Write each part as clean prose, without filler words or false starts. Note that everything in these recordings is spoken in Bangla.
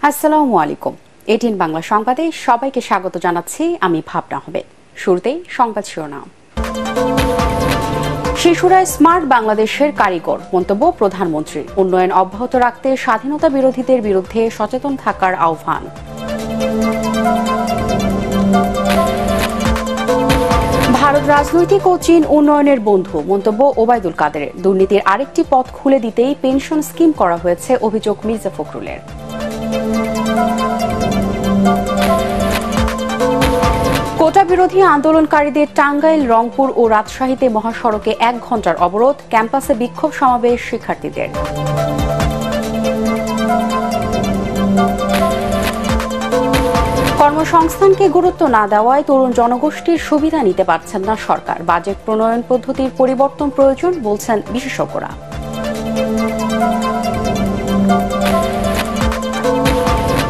আসসালামু আলাইকুম। এটিএন বাংলা সংবাদে সবাইকে স্বাগত জানাচ্ছি আমি ভাবনা আহমেদ। শুরুতেই সংবাদ শিরোনাম। শিশুরা স্মার্ট বাংলাদেশের কারিগর, মন্তব্য প্রধানমন্ত্রীর। উন্নয়ন অব্যাহত রাখতে স্বাধীনতা বিরোধীদের বিরুদ্ধে সচেতন থাকার আহ্বান। ভারত রাজনৈতিক ও চীন উন্নয়নের বন্ধু, মন্তব্য ওবায়দুল কাদেরের। দুর্নীতির আরেকটি পথ খুলে দিতেই পেনশন স্কিম করা হয়েছে, অভিযোগ মির্জা ফখরুলের। কোটা বিরোধী আন্দোলনকারীদের টাঙ্গাইল, রংপুর ও রাজশাহীতে মহাসড়কে 1 ঘণ্টার অবরোধ, ক্যাম্পাসে বিক্ষোভ সমাবেশ শিক্ষার্থীদের। কর্মসংস্থানকে গুরুত্ব না দেওয়ায় তরুণ জনগোষ্ঠীর সুবিধা নিতে পারছেন না সরকার। বাজেট প্রণয়ন পদ্ধতির পরিবর্তন প্রয়োজন, বলছেন বিশেষজ্ঞরা।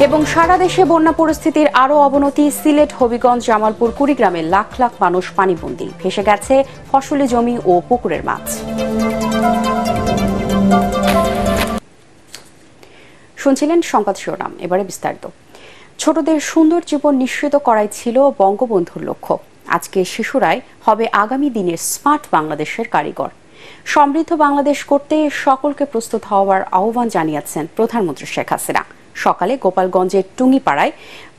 এবং সারা দেশে বন্যা পরিস্থিতির আরও অবনতি। সিলেট, হবিগঞ্জ, জামালপুর, কুড়িগ্রামে লাখ লাখ মানুষ পানিবন্দী। ভেসে গেছে ফসলি জমি ও পুকুরের মাছ। শুনছিলেন সংবাদ শিরোনাম, এবারে বিস্তারিত। ছোটদের সুন্দর জীবন নিশ্চিত করাই ছিল বঙ্গবন্ধুর লক্ষ্য। আজকে শিশুরাই হবে আগামী দিনের স্মার্ট বাংলাদেশের কারিগর। সমৃদ্ধ বাংলাদেশ করতে সকলকে প্রস্তুত হওয়ার আহ্বান জানিয়েছেন প্রধানমন্ত্রী শেখ হাসিনা। সকালে গোপালগঞ্জের টুঙ্গিপাড়ায়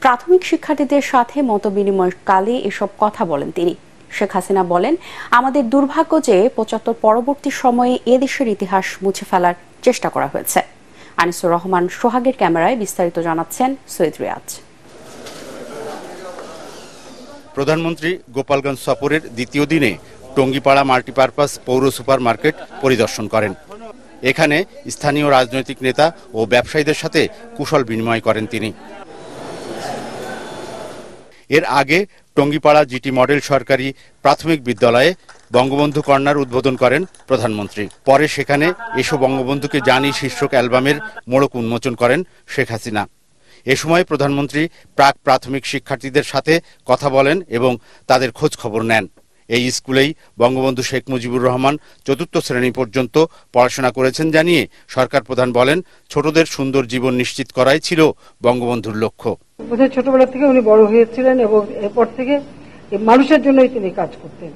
প্রাথমিক শিক্ষার্থীদের সাথে মতবিনিময়কালে এসব কথা বলেন তিনি। শেখ হাসিনা বলেন, আমাদের দুর্ভাগ্য যে ৭৫ পরবর্তী সময়ে এদেশের ইতিহাস মুছে ফেলার চেষ্টা করা হয়েছে। আনিসুর রহমান সোহাগের ক্যামেরায় বিস্তারিত জানাচ্ছেন সৈয়দ রিয়াজ। প্রধানমন্ত্রী গোপালগঞ্জ সফরের দ্বিতীয় দিনে টঙ্গিপাড়া মাল্টিপারপাস পৌর সুপার মার্কেট পরিদর্শন করেন। এখানে স্থানীয় রাজনৈতিক নেতা ও ব্যবসায়ীদের সাথে কুশল বিনিময় করেন তিনি। এর আগে টঙ্গিপাড়া জিটি মডেল সরকারি প্রাথমিক বিদ্যালয়ে বঙ্গবন্ধু কর্নার উদ্বোধন করেন প্রধানমন্ত্রী। পরে সেখানে এসো বঙ্গবন্ধুকে জানি শীর্ষক অ্যালবামের মোড়ক উন্মোচন করেন শেখ হাসিনা। এ সময় প্রধানমন্ত্রী প্রাক প্রাথমিক শিক্ষার্থীদের সাথে কথা বলেন এবং তাদের খোঁজ খবর নেন। এই স্কুলেই বঙ্গবন্ধু শেখ মুজিবুর রহমান ৪র্থ শ্রেণী পর্যন্ত পড়াশোনা করেছেন জানিয়ে সরকার প্রধান বলেন, ছোটদের সুন্দর জীবন নিশ্চিত করাই ছিল বঙ্গবন্ধুর লক্ষ্য। ছোটবেলা থেকে উনি বড় হয়েছিলেন এবং এরপর থেকে মানুষের জন্যই তিনি কাজ করতেন।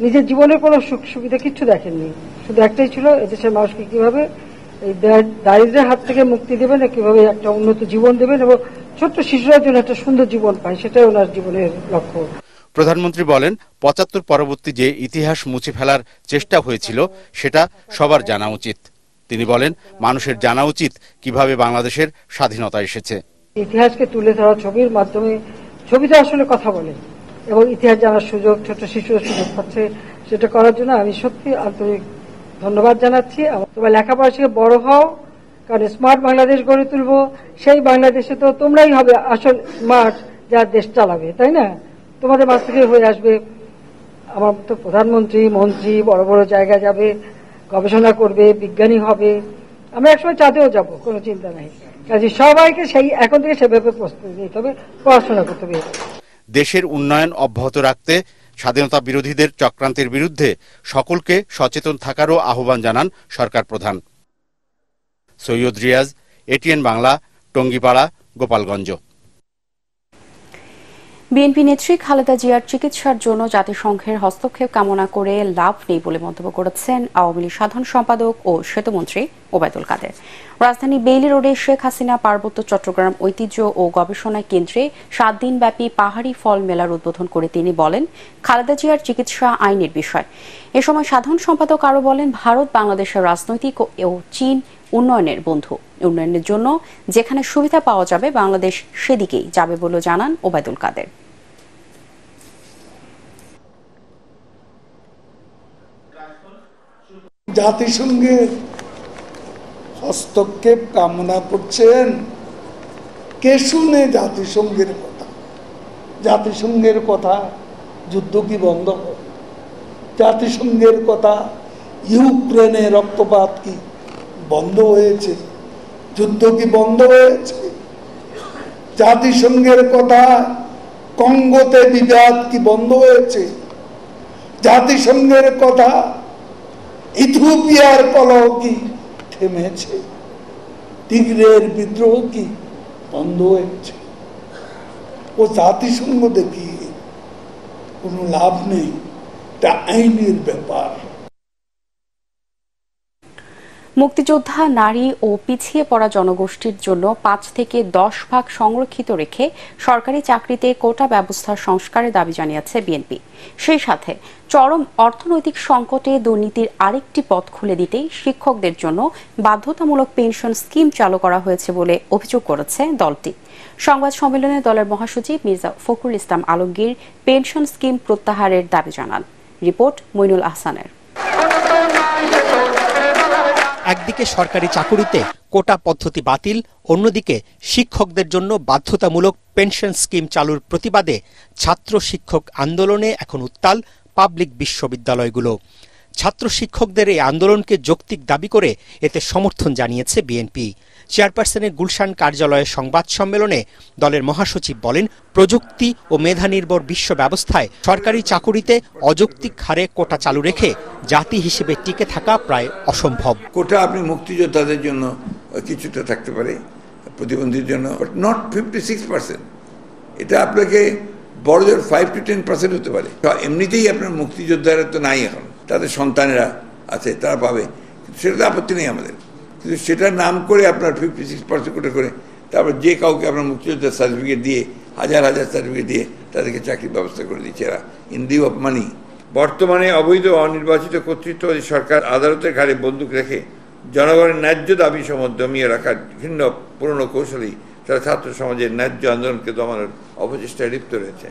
নিজের জীবনের কোনো সুখ সুবিধা কিছু দেখেননি, শুধু একটাই ছিল এদেশের মানুষকে কিভাবে এই দারিদ্র্যের হাত থেকে মুক্তি দেবেন, কিভাবে একটা উন্নত জীবন দেবেন এবং ছোট্ট শিশুরা জন্য একটা সুন্দর জীবন পায়, সেটাই ওনার জীবনের লক্ষ্য। প্রধানমন্ত্রী বলেন, ৭৫ পরবর্তী যে ইতিহাস মুছে ফেলার চেষ্টা হয়েছিল সেটা সবার জানা উচিত। তিনি বলেন, মানুষের জানা উচিত কিভাবে বাংলাদেশের স্বাধীনতা এসেছে। ইতিহাসকে তুলে ধরা ছবির মাধ্যমে, ছবিতে আসলে কথা বলে এবং ইতিহাস জানার সুযোগ ছোট শিশুরা সুযোগ পাচ্ছে, সেটা করার জন্য আমি সত্যি আন্তরিক ধন্যবাদ জানাচ্ছি। তোমার লেখাপড়া শিখে বড় হও, কারণ স্মার্ট বাংলাদেশ গড়ে তুলবো। সেই বাংলাদেশে তো তোমরাই হবে আসল স্মার্ট, যা দেশ চালাবে, তাই না? তোমাদের মাঝ থেকে হয়ে আসবে আমার তো প্রধানমন্ত্রী, মন্ত্রী, বড় বড় জায়গায় যাবে, গবেষণা করবে, বিজ্ঞানী হবে। আমরা একসময় চাঁদেও যাব, কোনো চিন্তা নাই। কাজে সবাইকে সেই এখন থেকে সেভাবে প্রস্তুতি নিতে হবে, পড়াশোনা করতে হবে। দেশের উন্নয়ন অব্যাহত রাখতে স্বাধীনতা বিরোধীদের চক্রান্তের বিরুদ্ধে সকলকে সচেতন থাকারও আহ্বান জানান সরকার প্রধান। সৈয়দ রিয়াজ, এটিএন বাংলা, টঙ্গিপাড়া, গোপালগঞ্জ। বিএনপি নেত্রী খালেদা জিয়ার চিকিৎসার জন্য জাতিসংঘের হস্তক্ষেপ কামনা করে লাভ নেই বলে মন্তব্য করেছেন আওয়ামী লীগ সাধারণ সম্পাদক ও সেতুমন্ত্রী ওবায়দুল কাদের। রাজধানী বেইলি রোডে শেখ হাসিনা পার্বত্য চট্টগ্রাম ঐতিহ্য ও গবেষণা কেন্দ্রে 7 দিনব্যাপী পাহাড়ি ফল মেলার উদ্বোধন করে তিনি বলেন, খালেদা জিয়ার চিকিৎসা আইনের বিষয়। এ সময় সাধারণ সম্পাদক আরও বলেন, ভারত বাংলাদেশের রাজনৈতিক ও চীন উন্নয়নের বন্ধু। উন্নয়নের জন্য যেখানে সুবিধা পাওয়া যাবে বাংলাদেশ সেদিকেই যাবে বলে জানান ওবায়দুল কাদের। জাতিসংঘের হস্তক্ষেপ কামনা করছেন, কে শুনে জাতিসংঘের কথা? জাতিসংঘের কথা যুদ্ধ কি বন্ধ হবে? জাতিসংঘের কথা ইউক্রেনে রক্তপাত কি বন্ধ হয়েছে? যুদ্ধ কি বন্ধ হয়েছে? জাতিসংঘের কথা কঙ্গোতে বিবাদ কি বন্ধ হয়েছে? জাতিসংঘের কথা ইথিওপিয়ার কলহ কি থেমেছে? টিগ্রের বিদ্রোহ কি বন্ধ হয়েছে। ও জাতিসংঘ দেখিয়ে কোনো লাভ নেই, এটা আইনের ব্যাপার। মুক্তিযোদ্ধা, নারী ও পিছিয়ে পড়া জনগোষ্ঠীর জন্য ৫ থেকে ১০ ভাগ সংরক্ষিত রেখে সরকারি চাকরিতে কোটা ব্যবস্থার সংস্কারের দাবি জানিয়েছে বিএনপি। সেই সাথে চরম অর্থনৈতিক সংকটে দুর্নীতির আরেকটি পথ খুলে দিতেই শিক্ষকদের জন্য বাধ্যতামূলক পেনশন স্কিম চালু করা হয়েছে বলে অভিযোগ করেছে দলটি। সংবাদ সম্মেলনে দলের মহাসচিব মির্জা ফখরুল ইসলাম আলমগীর পেনশন স্কিম প্রত্যাহারের দাবি জানান। রিপোর্ট মইনুল আহসানের। একদিকে সরকারি চাকুরিতে কোটা পদ্ধতি বাতিল, অন্যদিকে শিক্ষকদের জন্য বাধ্যতামূলক পেনশন স্কিম চালুর প্রতিবাদে ছাত্র শিক্ষক আন্দোলনে এখন উত্তাল পাবলিক বিশ্ববিদ্যালয়গুলো। ছাত্র শিক্ষকদের এই আন্দোলনকে যৌক্তিক দাবি করে এতে সমর্থন জানিয়েছে বিএনপি। চেয়ারপারসনের গুলশান কার্যালয়ের সংবাদ সম্মেলনে দলের মহাসচিব বলেন, প্রযুক্তি ও মেধা নির্ভর বিশ্ব ব্যবস্থায় সরকারি চাকুরিতে অযৌক্তিক হারে কোটা চালু রেখে জাতি হিসেবে টিকে থাকা প্রায় অসম্ভব। কোটা আপনি মুক্তিযোদ্ধাদের জন্য কিছুটা থাকতে পারে, প্রতিবন্ধীর জন্য নট 56%। এটা আপনাকে বড় জোর 5 to 10% হতে পারে। এমনিতেই আপনার মুক্তিযোদ্ধারা তো নাই, এখন তাদের সন্তানেরা আছে, তারা পাবে, সেটাতে আপত্তি নেই আমাদের। কিন্তু সেটার নাম করে আপনার 56% কোটা করে তারপর যে কাউকে আপনার মুক্তিযোদ্ধার সার্টিফিকেট দিয়ে হাজার হাজার সার্টিফিকেট দিয়ে তাদেরকে চাকরির ব্যবস্থা করে দিচ্ছে এরা ইন লিউ অফ মানি। বর্তমানে অবৈধ অনির্বাচিত কর্তৃত্ববাদী সরকার আদালতের ঘাড়ে বন্দুক রেখে জনগণের ন্যায্য দাবি সমূহ দমিয়ে রাখার ভিন্ন পুরনো কৌশলেই তারা ছাত্র সমাজের ন্যায্য আন্দোলনকে দমানোর অপচেষ্টায় লিপ্ত রয়েছে।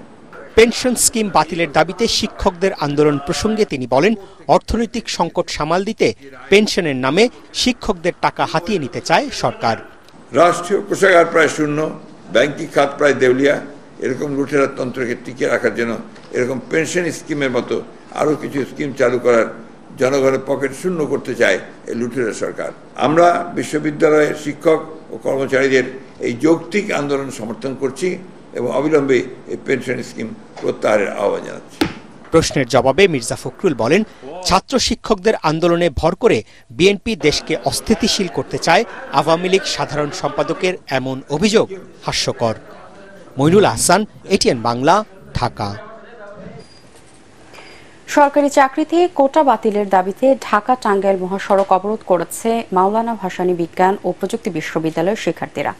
পেনশন স্কিম বাতিলের দাবিতে শিক্ষকদের আন্দোলন প্রসঙ্গে তিনি বলেন, অর্থনৈতিক সংকট সামাল দিতে পেনশনের নামে শিক্ষকদের টাকা হাতিয়ে নিতে চায় সরকার। রাষ্ট্রীয় কোষাগার প্রায় শূন্য, ব্যাংকিং খাত প্রায় দেউলিয়া, এরকম লুটেরা তন্ত্রকে টিকে রাখার জন্য এরকম পেনশন স্কিমের মতো আরও কিছু স্কিম চালু করার জনগণের পকেট শূন্য করতে চায় এই লুটেরা সরকার। আমরা বিশ্ববিদ্যালয়ের শিক্ষক ও কর্মচারীদের এই যৌক্তিক আন্দোলন সমর্থন করছি এবং অবিলম্বে এই পেনশন স্কিম প্রত্যাহারের আহ্বান জানাচ্ছি। প্রশ্নের জবাবে মির্জা ফখরুল বলেন, ছাত্র শিক্ষকদের আন্দোলনে ভর করে বিএনপি দেশকে অস্থিতিশীল করতে চায় আওয়ামী লীগ সাধারণ সম্পাদকের এমন অভিযোগ হাস্যকর। মইনুল আহসান, এটিএন বাংলা, ঢাকা। সরকারি চাকরিতে কোটা বাতিলের দাবিতে ঢাকা টাঙ্গাইল মহাসড়ক অবরোধ করেছে মাওলানা ভাসানী বিজ্ঞান ও প্রযুক্তি বিশ্ববিদ্যালয়ের শিক্ষার্থীরা।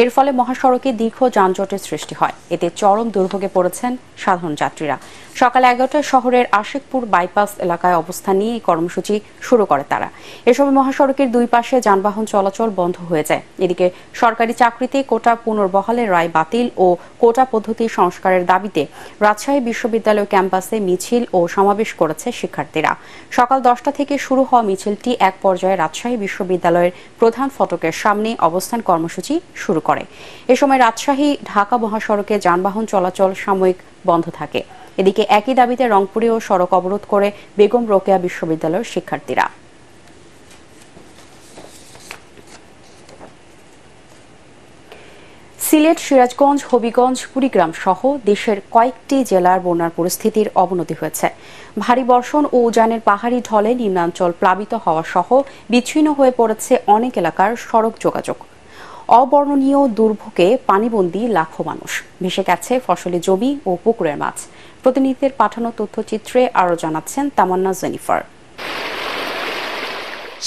এর ফলে মহাসড়কে দীর্ঘ যানজটের সৃষ্টি হয়। এতে চরম দুর্ভোগে পড়েছেন সাধারণ যাত্রীরা। সকাল 11টায় শহরের আশিকপুর বাইপাস এলাকায় অবস্থান নিয়ে এই কর্মসূচি শুরু করে তারা। এ সময় মহাসড়কের দুই পাশে যানবাহন চলাচল বন্ধ হয়ে যায়। এদিকে সরকারি চাকরিতে কোটা পুনর্বহালের রায় বাতিল ও কোটা পদ্ধতি সংস্কারের দাবিতে রাজশাহী বিশ্ববিদ্যালয় ক্যাম্পাসে মিছিল ও সমাবেশ করেছে শিক্ষার্থীরা। সকাল 10টা থেকে শুরু হওয়া মিছিলটি এক পর্যায়ে রাজশাহী বিশ্ববিদ্যালয়ের প্রধান ফটকের সামনে অবস্থান কর্মসূচি শুরু করে। এ সময় রাজশাহী ঢাকা মহাসড়কে যানবাহন চলাচল সাময়িক বন্ধ থাকে। এদিকে একই দাবিতে রংপুরেও সড়ক অবরোধ করে বেগম রোকেয়া বিশ্ববিদ্যালয়ের শিক্ষার্থীরা। সিলেট, সিরাজগঞ্জ, হবিগঞ্জ, কুড়িগ্রাম সহ দেশের কয়েকটি জেলার বন্যার পরিস্থিতির অবনতি হয়েছে। ভারী বর্ষণ ও উজানের পাহাড়ি ঢলে নিম্নাঞ্চল প্লাবিত হওয়া সহ বিচ্ছিন্ন হয়ে পড়েছে অনেক এলাকার সড়ক যোগাযোগ। অবর্ণনীয় দুর্ভোগে পানিবন্দী লাখো মানুষ। ভেসে গেছে ফসলি জমি ও পুকুরের মাছ। প্রতিনিধিদের পাঠানো তথ্যচিত্রে আরও জানাচ্ছেন তামান্না জেনিফার।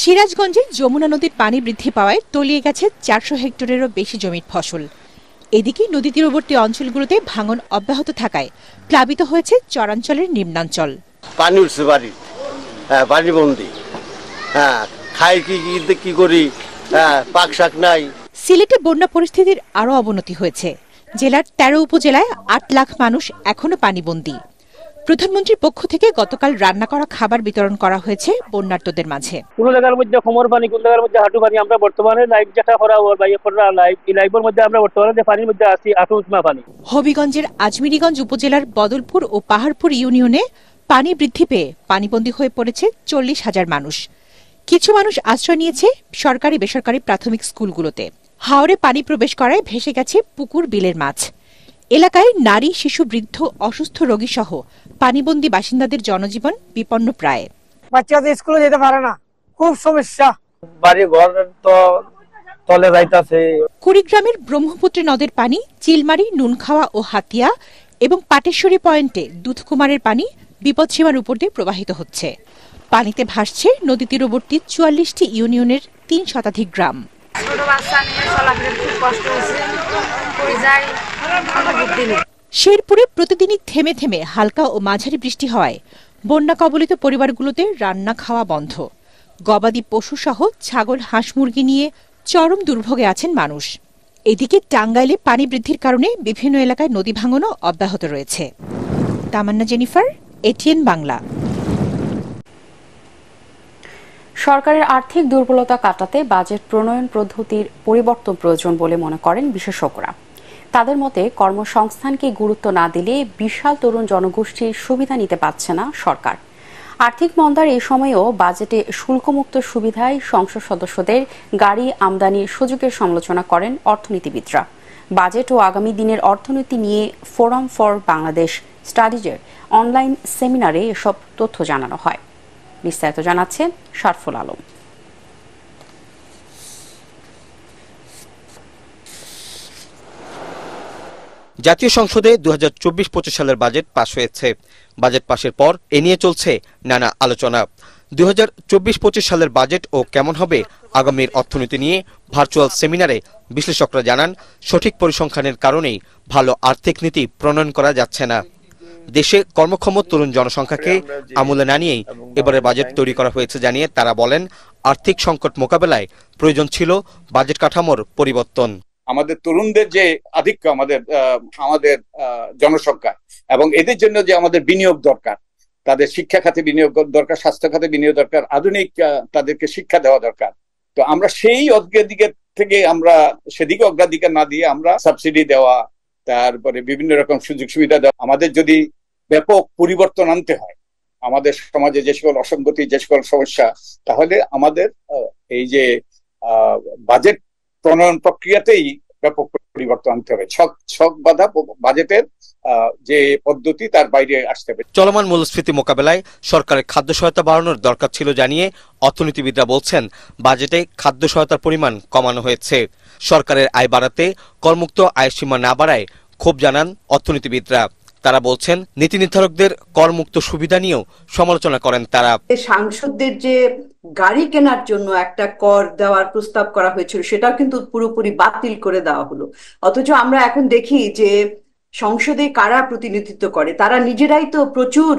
সিরাজগঞ্জে যমুনা নদীর পানি বৃদ্ধি পাওয়ায় তলিয়ে গেছে 400 হেক্টরেরও বেশি জমির ফসল। এদিকে নদী তীরবর্তী অঞ্চলগুলোতে ভাঙন অব্যাহত থাকায় প্লাবিত হয়েছে চরাঞ্চলের নিম্নাঞ্চল। পানি উঠছে বাড়ি, পানিবন্দী, খাই কি করি, পাক শাক নাই। সিলেটে বন্যা পরিস্থিতির আরও অবনতি হয়েছে। জেলার 13 উপজেলায় 8 লাখ মানুষ এখনো পানিবন্দী। প্রধানমন্ত্রীর পক্ষ থেকে গতকাল রান্না করা খাবার বিতরণ করা হয়েছে বন্যার্তদের মাঝে। কোন জায়গার মধ্যে কোমর পানি, কোন জায়গার মধ্যে হাঁটু পানি। আমরা বর্তমানে লাইভ যেটা করা লাইভ, এই লাইভের মধ্যে আমরা বর্তমানে যে পানির মধ্যে আছি হাঁটু উঁচা পানি। হবিগঞ্জের আজমিরিগঞ্জ উপজেলার বদলপুর ও পাহাড়পুর ইউনিয়নে পানি বৃদ্ধি পেয়ে পানিবন্দী হয়ে পড়েছে 40,000 মানুষ। কিছু মানুষ আশ্রয় নিয়েছে সরকারি বেসরকারি প্রাথমিক স্কুলগুলোতে। হাওরে পানি প্রবেশ করায় ভেসে গেছে পুকুর, বিলের মাছ। এলাকায় নারী, শিশু, বৃদ্ধ, অসুস্থ রোগী সহ পানিবন্দী বাসিন্দাদের জনজীবন বিপন্ন প্রায়। বাচ্চাদের স্কুলে যেতে পারে না, খুব সমস্যা। বাড়ি ঘর তো তলে যাইতাছে। কুড়িগ্রামের ব্রহ্মপুত্র নদের পানি চিলমারি, নুনখাওয়া ও হাতিয়া এবং পাটেশ্বরী পয়েন্টে দুধকুমারের পানি বিপদসীমার উপর দিয়ে প্রবাহিত হচ্ছে। পানিতে ভাসছে নদী তীরবর্তী ৪৪টি ইউনিয়নের ৩ শতাধিক গ্রাম। শেরপুরে প্রতিদিনই থেমে থেমে হালকা ও মাঝারি বৃষ্টি হওয়ায় বন্যা কবলিত পরিবারগুলোতে রান্না খাওয়া বন্ধ। গবাদি পশু সহ ছাগল, হাঁস, মুরগি নিয়ে চরম দুর্ভোগে আছেন মানুষ। এদিকে টাঙ্গাইলে পানি বৃদ্ধির কারণে বিভিন্ন এলাকায় নদী ভাঙনও অব্যাহত রয়েছে। তামান্না জেনিফার, এটিএন বাংলা। সরকারের আর্থিক দুর্বলতা কাটাতে বাজেট প্রণয়ন পদ্ধতির পরিবর্তন প্রয়োজন বলে মনে করেন বিশেষজ্ঞরা। তাদের মতে কর্মসংস্থানকে গুরুত্ব না দিলে বিশাল তরুণ জনগোষ্ঠীর সুবিধা নিতে পারছে না সরকার। আর্থিক মন্দার এই সময়েও বাজেটে শুল্কমুক্ত সুবিধায় সংসদ সদস্যদের গাড়ি আমদানির সুযোগের সমালোচনা করেন অর্থনীতিবিদরা। বাজেট ও আগামী দিনের অর্থনীতি নিয়ে ফোরাম ফর বাংলাদেশ স্টাডিজের অনলাইন সেমিনারে এসব তথ্য জানানো হয়। বিস্তারিত জানাচ্ছেন শারফুল আলম। জাতীয় সংসদে 2024-25 সালের বাজেট পাশ হয়েছে। বাজেট পাশের পর এ নিয়ে চলছে নানা আলোচনা। 2024-25 সালের বাজেট ও কেমন হবে আগামীর অর্থনীতি নিয়ে ভার্চুয়াল সেমিনারে বিশ্লেষকরা জানান, সঠিক পরিসংখ্যানের কারণেই ভালো আর্থিক নীতি প্রণয়ন করা যাচ্ছে না। দেশে কর্মক্ষম তরুণ জনসংখ্যাকে আমলে না নিয়েই এবারে বাজেট তৈরি করা হয়েছে জানিয়ে তারা বলেন, আর্থিক সংকট মোকাবেলায় প্রয়োজন ছিল বাজেট কাঠামোর পরিবর্তন। আমাদের তরুণদের যে আধিক্য আমাদের জনসংখ্যা এবং এদের জন্য যে আমাদের বিনিয়োগ দরকার, তাদের শিক্ষা খাতে বিনিয়োগ দরকার, স্বাস্থ্য খাতে বিনিয়োগ দরকার, আধুনিক তাদেরকে শিক্ষা দেওয়া দরকার। তো আমরা সেই অগ্রাধিকার থেকে সেদিকে অগ্রাধিকার না দিয়ে আমরা সাবসিডি দেওয়া, তারপরে বিভিন্ন রকম সুযোগ সুবিধা দেওয়া। আমাদের যদি ব্যাপক পরিবর্তন আনতে হয় আমাদের সমাজে যে সকল অসঙ্গতি, যে সকল সমস্যা, তাহলে আমাদের এই যে বাজেট প্রণয়ন প্রক্রিয়াতেই ব্যাপক পরিবর্তন আনতে হবে। ছক বাঁধা বাজেটের যে পদ্ধতি তার বাইরে আসতে হবে। চলমান মূল্যস্ফীতি মোকাবেলায় সরকারের খাদ্য সহায়তা বাড়ানোর দরকার ছিল জানিয়ে অর্থনীতিবিদরা বলছেন, বাজেটে খাদ্য সহায়তার পরিমাণ কমানো হয়েছে। সরকারের আয় বাড়াতে করমুক্ত আয়ের সীমা না বাড়ায় ক্ষোভ জানান অর্থনীতিবিদরা। তারা বলছেন, নীতি নির্ধারকদের করমুক্ত সুবিধা নিয়েও সমালোচনা করেন তারা। সাংসদদের যে গাড়ি কেনার জন্য একটা কর দেওয়ার প্রস্তাব করা হয়েছিল, সেটাও কিন্তু পুরোপুরি বাতিল করে দেওয়া হলো। অথচ আমরা এখন দেখি যে সংসদে কারা প্রতিনিধিত্ব করে, তারা নিজেরাই তো প্রচুর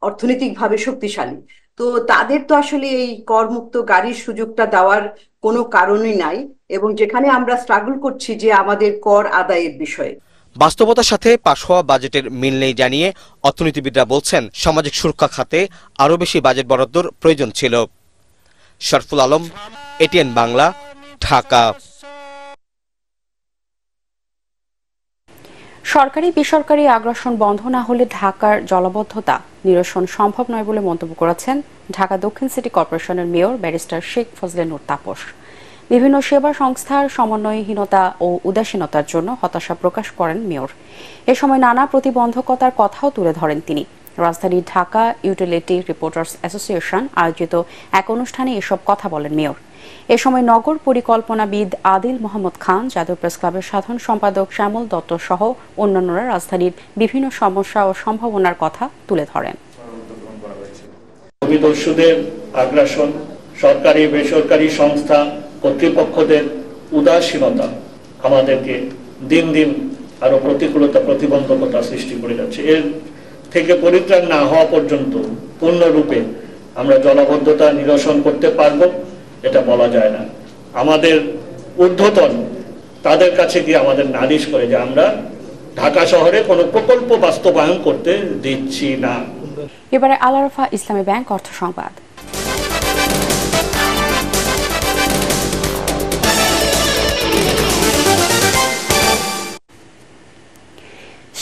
অর্থনৈতিকভাবে শক্তিশালী। তো তাদের তো আসলে এই করমুক্ত গাড়ির সুযোগটা দেওয়ার কোনো কারণই নাই, এবং যেখানে আমরা স্ট্রাগল করছি যে আমাদের কর আদায়ের বিষয়ে। বাস্তবতার সাথে পাশ হওয়া বাজেটের মিল নেই জানিয়ে অর্থনীতিবিদরা বলছেন, সামাজিক সুরক্ষা খাতে আরও বেশি বাজেট বরাদ্দর প্রয়োজন ছিল। শারফুল আলম, এটিএন বাংলা, ঢাকা। সরকারি বেসরকারি আগ্রাসন বন্ধ না হলে ঢাকার জলাবদ্ধতা নিরসন সম্ভব নয় বলে মন্তব্য করেছেন ঢাকা দক্ষিণ সিটি কর্পোরেশনের মেয়র ব্যারিস্টার শেখ ফজলে নূর তাপস। বিভিন্ন সেবা সংস্থার সমন্বয়হীনতা ও উদাসীনতার জন্য হতাশা প্রকাশ করেন মেয়র। এ সময় নানা প্রতিবন্ধকতার কথাও তুলে ধরেন তিনি। রাজধানীর ঢাকা ইউটিলিটি রিপোর্টার্স অ্যাসোসিয়েশন আয়োজিত এক অনুষ্ঠানে এসব কথা বলেন মেয়র। এ সময় নগর পরিকল্পনাবিদ আদিল মোহাম্মদ খান, জাতীয় প্রেস ক্লাবের সাধারণ সম্পাদক শ্যামল দত্ত সহ অন্যান্যরা রাজধানীর বিভিন্ন সমস্যা ও সম্ভাবনার কথা তুলে ধরেন। ভূমিদস্যুদের আগ্রাসন, সরকারি বেসরকারি সংস্থা কর্তৃপক্ষদের উদাসীনতা আমাদেরকে দিন দিন আরো প্রতিকূলতা, প্রতিবন্ধকতা সৃষ্টি করে যাচ্ছে। এর থেকে পরিত্রাণ না হওয়া পর্যন্ত পূর্ণরূপে আমরা জলাবদ্ধতা নিরসন করতে পারব এটা বলা যায় না। আমাদের ঊর্ধ্বতন তাদের কাছে গিয়ে আমাদের নালিশ করে যে আমরা ঢাকা শহরে কোনো প্রকল্প বাস্তবায়ন করতে দিচ্ছি না। এবারে আল আরাফা ইসলামী ব্যাংক অর্থ সংবাদ।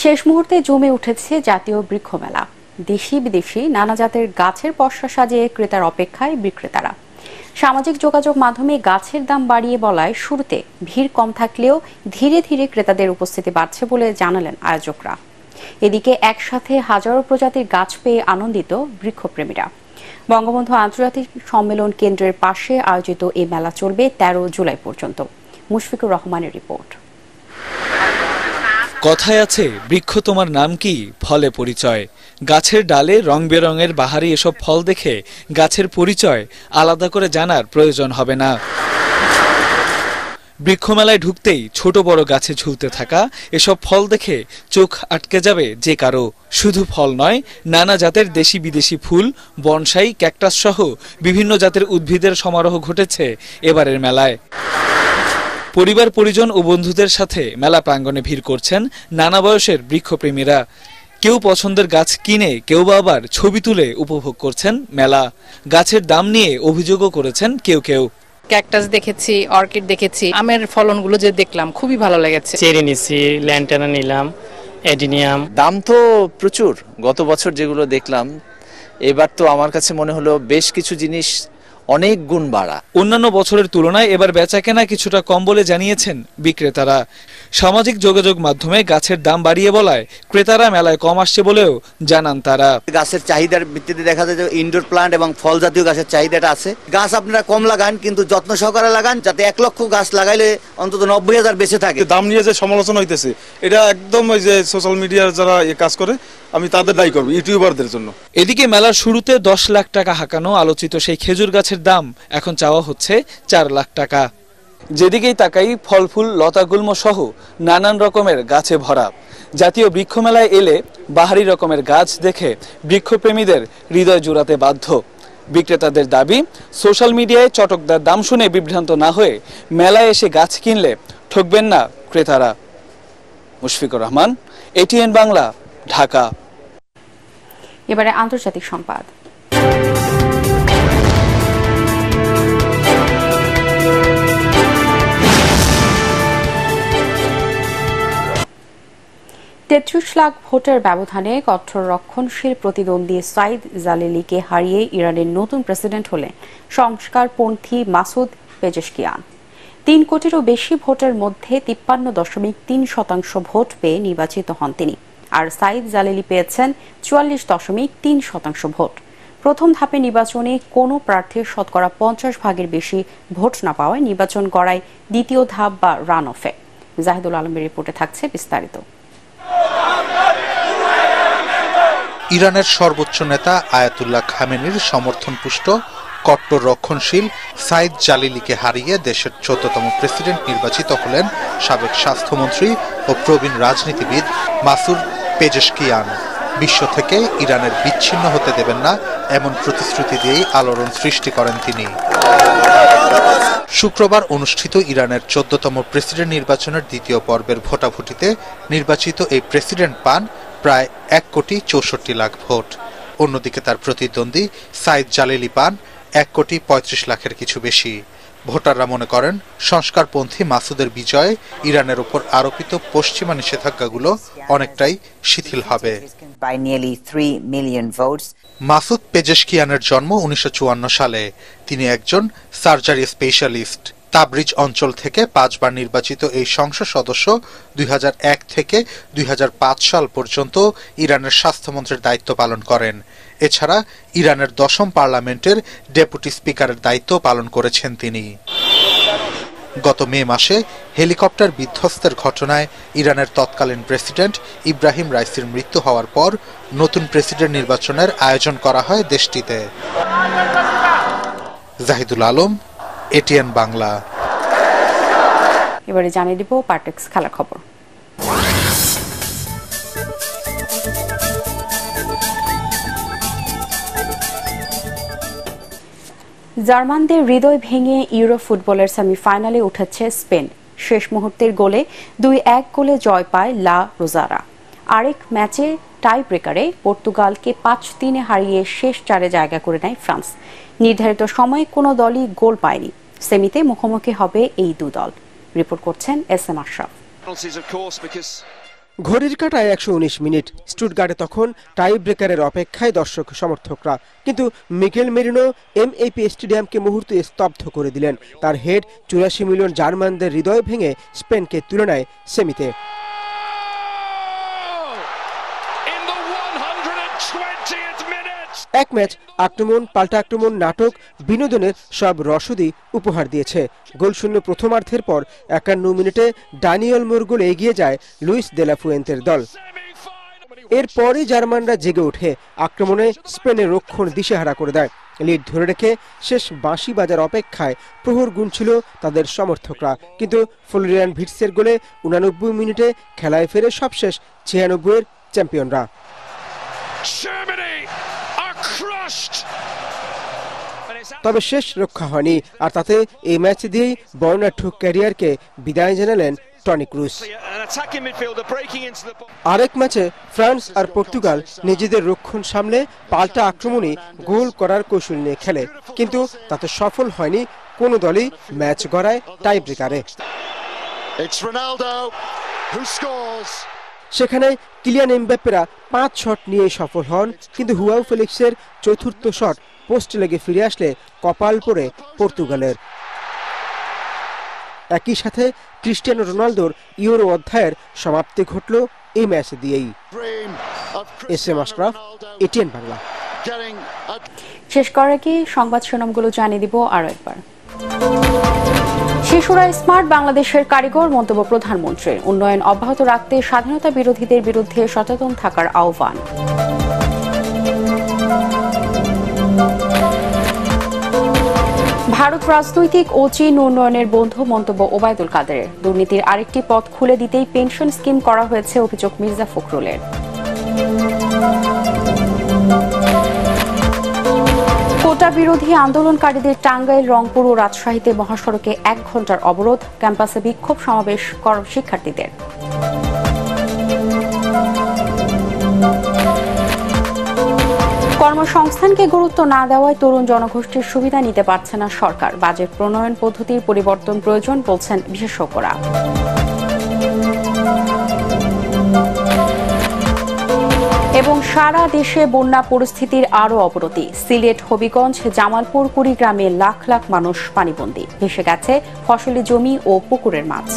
শেষ মুহূর্তে জমে উঠেছে জাতীয় বৃক্ষ মেলা। দেশি বিদেশি নানা জাতের গাছের পসরা সাজিয়ে ক্রেতার অপেক্ষায় বিক্রেতারা। সামাজিক যোগাযোগ মাধ্যমে গাছের দাম বাড়িয়ে বলায় শুরুতে ভিড় কম থাকলেও ধীরে ধীরে ক্রেতাদের উপস্থিতি বাড়ছে বলে জানালেন আয়োজকরা। এদিকে একসাথে হাজারো প্রজাতির গাছ পেয়ে আনন্দিত বৃক্ষপ্রেমীরা। বঙ্গবন্ধু আন্তর্জাতিক সম্মেলন কেন্দ্রের পাশে আয়োজিত এই মেলা চলবে 13 জুলাই পর্যন্ত। মুশফিকুর রহমানের রিপোর্ট। কথায় আছে, বৃক্ষ তোমার নাম কি, ফলে পরিচয়। গাছের ডালে রং বেরঙের বাহারি এসব ফল দেখে গাছের পরিচয় আলাদা করে জানার প্রয়োজন হবে না। বৃক্ষমেলায় ঢুকতেই ছোট বড় গাছে ঝুলতে থাকা এসব ফল দেখে চোখ আটকে যাবে যে কারো। শুধু ফল নয়, নানা জাতের দেশি বিদেশি ফুল, বনসাই, ক্যাকটাস সহ বিভিন্ন জাতের উদ্ভিদের সমারোহ ঘটেছে এবারের মেলায়। পরিবার পরিজন ও বন্ধুদের সাথে মেলা প্রাঙ্গণে ভিড় করছেন নানা বয়সের বৃক্ষপ্রেমীরা। কেউ পছন্দের গাছ কিনে, কেউ বা আবার ছবি তুলে উপভোগ করছেন মেলা। গাছের দাম নিয়ে অভিযোগও করেছেন কেউ কেউ। ক্যাকটাস দেখেছি, অর্কিড দেখেছি, আমের ফলনগুলো যে দেখলাম খুবই ভালো লেগেছে। চেরি নিছি, ল্যান্টানা নিলাম, এডিনিয়াম। দাম তো প্রচুর, গত বছর যেগুলো দেখলাম, এবার তো আমার কাছে মনে হলো বেশ কিছু জিনিস অনেক গুণ বাড়া। অন্যান্য বছরের তুলনায় এবার বেচাকেনা কিছুটা কম বলে জানিয়েছেন বিক্রেতারা। সামাজিক যোগাযোগ মাধ্যমে গাছের দাম বাড়িয়ে বলায় ক্রেতারা মেলায় কম আসছে বলেও জানান তারা। গাছের চাহিদার ভিত্তিতে দেখা যায় যে ইনডোর প্লান্ট এবং ফল জাতীয় গাছের চাহিদাটা আছে। গাছ আপনারা কম লাগান, কিন্তু যত্ন সহকারে লাগান, যাতে 1 লক্ষ গাছ লাগাইলে অন্তত 90,000 বেঁচে থাকে। দাম নিয়ে যে সমালোচনা হইতেছে, এটা একদম ওই যে সোশ্যাল মিডিয়ার যারা কাজ করে, আমি তাদের দায়ী করব, ইউটিউবারদের জন্য। এদিকে মেলার শুরুতে 10 লাখ টাকা হাঁকানো আলোচিত সেই খেজুর গাছের দাম এখন চাওয়া হচ্ছে 4 লাখ টাকা। যেদিকেই তাকাই ফল ফুল, লতাগুল্ম সহ নানান রকমের গাছে ভরা। জাতীয় বৃক্ষ মেলায় এলে বাহারি রকমের গাছ দেখে বৃক্ষপ্রেমীদের হৃদয় জুড়াতে বাধ্য। বিক্রেতাদের দাবি, সোশ্যাল মিডিয়ায় চটকদার দাম শুনে বিভ্রান্ত না হয়ে মেলায় এসে গাছ কিনলে ঠকবেন না ক্রেতারা। মুশফিকুর রহমান, এটিএন বাংলা, ঢাকা। এবারে আন্তর্জাতিক সংবাদ। $33 লাখ ভোটের ব্যবধানে কঠোর রক্ষণশীল প্রতিদ্বন্দ্বী সাইদ জালেলিকে হারিয়ে ইরানের নতুন প্রেসিডেন্ট হলেন সংস্কারপন্থী মাসুদ পেজেশকিয়ান। 3 কোটিরও বেশি ভোটের মধ্যে 53.3% ভোট পেয়ে নির্বাচিত হন তিনি। আর সাইদ জালেলি পেয়েছেন 44.3% ভোট। প্রথম ধাপে নির্বাচনে কোনো প্রার্থীর শতকরা 50 ভাগের বেশি ভোট না পাওয়ায় নির্বাচন গড়ায় দ্বিতীয় ধাপ বা রান অফে। জাহিদুল আলমের রিপোর্টে থাকছে বিস্তারিত। ইরানের সর্বোচ্চ নেতা আয়াতুল্লাহ খামেনির সমর্থনপুষ্ট কট্টর রক্ষণশীল সাইদ জালিলিকে হারিয়ে দেশের 14তম প্রেসিডেন্ট নির্বাচিত হলেন সাবেক স্বাস্থ্যমন্ত্রী ও প্রবীণ রাজনীতিবিদ মাসুদ পেজেশকিয়ান। বিশ্ব থেকে ইরানের বিচ্ছিন্ন হতে দেবেন না এমন প্রতিশ্রুতি দিয়েই আলোড়ন সৃষ্টি করেন তিনি। শুক্রবার অনুষ্ঠিত ইরানের 14তম প্রেসিডেন্ট নির্বাচনের দ্বিতীয় পর্বের ভোটাভুটিতে নির্বাচিত এই প্রেসিডেন্ট পান প্রায় 1,64,00,000 ভোট। অন্যদিকে তার প্রতিদ্বন্দ্বী সাইদ জালেলি পান 1,35,00,000-এর কিছু বেশি। ভোটাররা মনে করেন সংস্কারপন্থী মাসুদের বিজয়ে ইরানের উপর আরোপিত পশ্চিমা নিষেধাজ্ঞাগুলো অনেকটাই শিথিল হবে। মাসুদ পেজেশকিয়ানের জন্ম 1954 সালে। তিনি একজন সার্জারি স্পেশালিস্ট। তাবরিজ অঞ্চল থেকে 5 বার নির্বাচিত এই সংসদ সদস্য 2001 থেকে 2005 সাল পর্যন্ত ইরানের স্বাস্থ্যমন্ত্রীর দায়িত্ব পালন করেন। এছাড়া ইরানের 10ম পার্লামেন্টের ডেপুটি স্পিকারের দায়িত্ব পালন করেছেন তিনি। গত মে মাসে হেলিকপ্টার বিধ্বস্তের ঘটনায় ইরানের তৎকালীন প্রেসিডেন্ট ইব্রাহিম রাইসির মৃত্যু হওয়ার পর নতুন প্রেসিডেন্ট নির্বাচনের আয়োজন করা হয় দেশটিতে। জাহিদুল আলম, এটিএন বাংলা। এবারে জানিয়ে দিব পার্টেক্স খেলার খবর। জার্মানদের হৃদয় ভেঙে ইউরো ফুটবলের সেমিফাইনালে উঠেছে স্পেন। শেষ মুহূর্তের গোলে 2-1 গোলে জয় পায় লা রোজারা। আরেক ম্যাচে টাই ব্রেকারে পর্তুগালকে 5-3 হারিয়ে শেষ 4-এ জায়গা করে নেয় ফ্রান্স। নির্ধারিত সময়ে কোনো দলই গোল পায়নি। সেমিতে মুখোমুখি হবে এই 2 দল। রিপোর্ট করছেন SM আশরাফ। ঘড়ির কাঁটায় 119 মিনিট। স্টুটগার্টে তখন টাই ব্রেকারের অপেক্ষায় দর্শক সমর্থকরা, কিন্তু মিকেল মেরিনো এমএপি স্টেডিয়ামকে মুহূর্তে স্তব্ধ করে দিলেন। তার হেড 84 মিলিয়ন জার্মানদের হৃদয় ভেঙে স্পেনকে তুলে নেয় সেমিতে। এক ম্যাচ আক্রমণ, পাল্টা আক্রমণ, নাটক, বিনোদনের সব রসদই উপহার দিয়েছে। গোলশূন্য প্রথমার্ধের পর 51 মিনিটে ডানিয়েল মোর গোলে এগিয়ে যায় লুইস দে লা ফুয়েন্তের দল। এরপরই জার্মানরা জেগে ওঠে, আক্রমণে স্পেনের রক্ষণ দিশেহারা করে দেয়। লিড ধরে রেখে শেষ বাঁশি বাজার অপেক্ষায় প্রহর গুনছিল তাদের সমর্থকরা, কিন্তু ফ্লোরিয়ান ভির্টসের গোলে 89 মিনিটে খেলায় ফেরে সবশেষ 96-এর চ্যাম্পিয়নরা। তবে শেষ রক্ষা হয়নি, আর তাতে এই ম্যাচ দিয়েই বর্ণাঢ্য ক্যারিয়ারকে বিদায় জানালেন টনি ক্রুস। আরেক ম্যাচে ফ্রান্স আর পর্তুগাল নিজেদের রক্ষণ সামলে পাল্টা আক্রমণে গোল করার কৌশল নিয়ে খেলে, কিন্তু তাতে সফল হয়নি কোনো দলই ম্যাচ গড়ায় টাই ব্রেকারে। সেখানে কিলিয়ান এমবাপ্পেরা 5 শট নিয়ে সফল হন, কিন্তু হুয়াও ফেলিক্সের চতুর্থ শট পোস্ট লেগে ফিরে আসলে কপাল পড়ে পর্তুগালের। একই সাথে ক্রিস্টিয়ানো রোনালদোর ইউরো অধ্যায়ের সমাপ্তি ঘটল এই ম্যাচ দিয়েই। SM Ashraf, ATN Bangla. শেষ করার আগে সংবাদ শিরোনামগুলো জানিয়ে দিব আরো একবার। শিশুরা স্মার্ট বাংলাদেশের কারিগর, মন্তব্য প্রধানমন্ত্রীর। উন্নয়ন অব্যাহত রাখতে স্বাধীনতা বিরোধীদের বিরুদ্ধে সচেতন থাকার আহ্বান। ভারত রাজনৈতিক ও চীন উন্নয়নের বন্ধু, মন্তব্য ওবায়দুল কাদেরের। দুর্নীতির আরেকটি পথ খুলে দিতেই পেনশন স্কিম করা হয়েছে, অভিযোগ মির্জা ফখরুলের। কোটা বিরোধী আন্দোলনকারীদের টাঙ্গাইল, রংপুর ও রাজশাহীতে মহাসড়কে 1 ঘণ্টার অবরোধ, ক্যাম্পাসে বিক্ষোভ সমাবেশ শিক্ষার্থীদের। কর্মসংস্থানকে গুরুত্ব না দেওয়ায় তরুণ জনগোষ্ঠীর সুবিধা নিতে পারছে না সরকার। বাজেট প্রণয়ন পদ্ধতির পরিবর্তন প্রয়োজন, বলছেন বিশেষজ্ঞরা। এবং সারা দেশে বন্যা পরিস্থিতির আরও অবনতি। সিলেট, হবিগঞ্জ, জামালপুর, কুড়িগ্রামে লাখ লাখ মানুষ পানিবন্দী। ভেসে গেছে ফসলি জমি ও পুকুরের মাছ।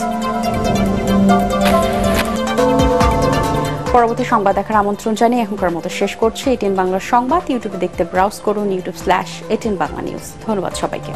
পরবর্তী সংবাদ দেখার আমন্ত্রণ জানিয়ে এখনকার মতো শেষ করছি এটিএন বাংলার সংবাদ। ইউটিউবে দেখতে ব্রাউজ করুন youtube/এটিএন বাংলা নিউজ। ধন্যবাদ সবাইকে।